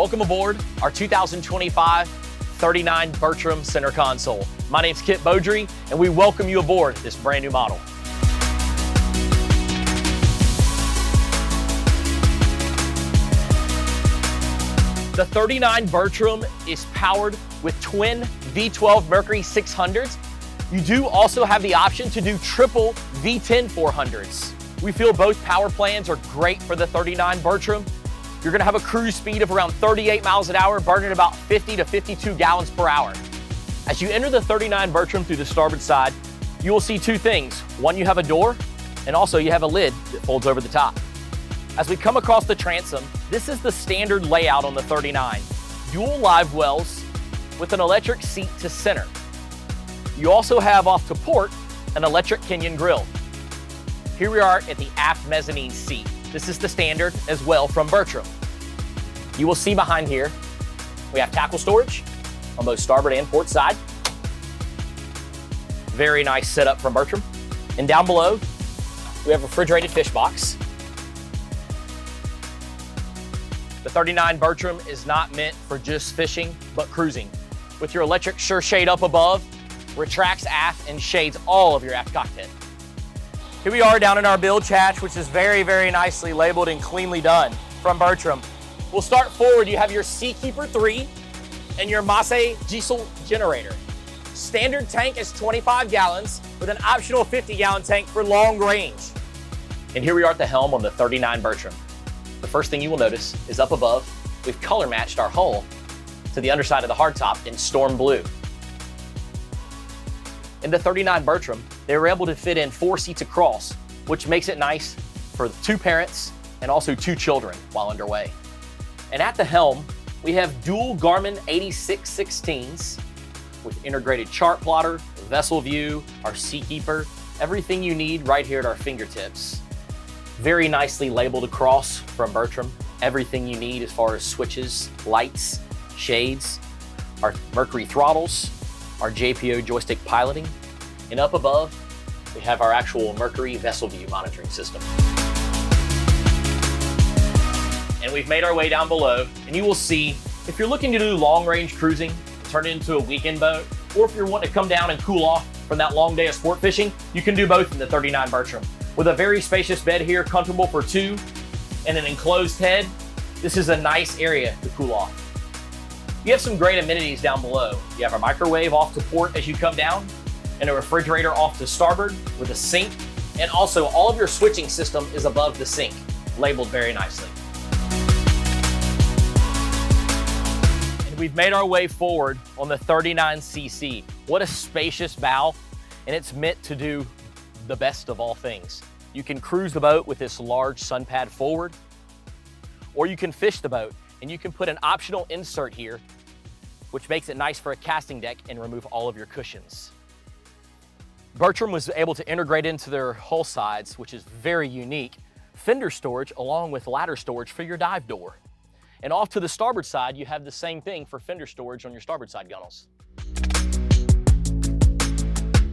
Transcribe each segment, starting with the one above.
Welcome aboard our 2025 39 Bertram center console. My name's Kit Beaudry, and we welcome you aboard this brand new model. The 39 Bertram is powered with twin V12 Mercury 600s. You do also have the option to do triple V10 400s. We feel both power plans are great for the 39 Bertram. You're gonna have a cruise speed of around 38 miles an hour, burning about 50 to 52 gallons per hour. As you enter the 39 Bertram through the starboard side, you will see two things. One, you have a door, and also you have a lid that folds over the top. As we come across the transom, this is the standard layout on the 39. Dual live wells with an electric seat to center. You also have off to port an electric Kenyon grill. Here we are at the aft mezzanine seat. This is the standard as well from Bertram. You will see behind here, we have tackle storage on both starboard and port side. Very nice setup from Bertram. And down below, we have a refrigerated fish box. The 39 Bertram is not meant for just fishing, but cruising. With your electric sure shade up above, retracts aft and shades all of your aft cockpit. Here we are down in our bilge hatch, which is very, very nicely labeled and cleanly done from Bertram. We'll start forward. You have your Seakeeper 3 and your Masse diesel generator. Standard tank is 25 gallons with an optional 50-gallon tank for long range. And here we are at the helm on the 39 Bertram. The first thing you will notice is up above, we've color matched our hull to the underside of the hardtop in storm blue. In the 39 Bertram, they were able to fit in 4 seats across, which makes it nice for 2 parents and also 2 children while underway. And at the helm, we have dual Garmin 8616s with integrated chart plotter, vessel view, our Seakeeper, everything you need right here at our fingertips. Very nicely labeled across from Bertram, everything you need as far as switches, lights, shades, our Mercury throttles, our JPO joystick piloting, and up above, we have our actual Mercury vessel view monitoring system. And we've made our way down below, and you will see, if you're looking to do long-range cruising, turn it into a weekend boat, or if you're wanting to come down and cool off from that long day of sport fishing, you can do both in the 39 Bertram. With a very spacious bed here, comfortable for 2, and an enclosed head, this is a nice area to cool off. You have some great amenities down below. You have a microwave off to port as you come down, and a refrigerator off to starboard with a sink, and also all of your switching system is above the sink, labeled very nicely. And we've made our way forward on the 39cc. What a spacious bow, and it's meant to do the best of all things. You can cruise the boat with this large sun pad forward, or you can fish the boat, and you can put an optional insert here, which makes it nice for a casting deck and remove all of your cushions. Bertram was able to integrate into their hull sides, which is very unique, fender storage along with ladder storage for your dive door. And off to the starboard side, you have the same thing for fender storage on your starboard side gunnels.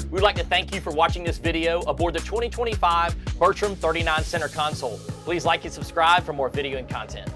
We'd like to thank you for watching this video aboard the 2025 Bertram 39 Center Console. Please like and subscribe for more video and content.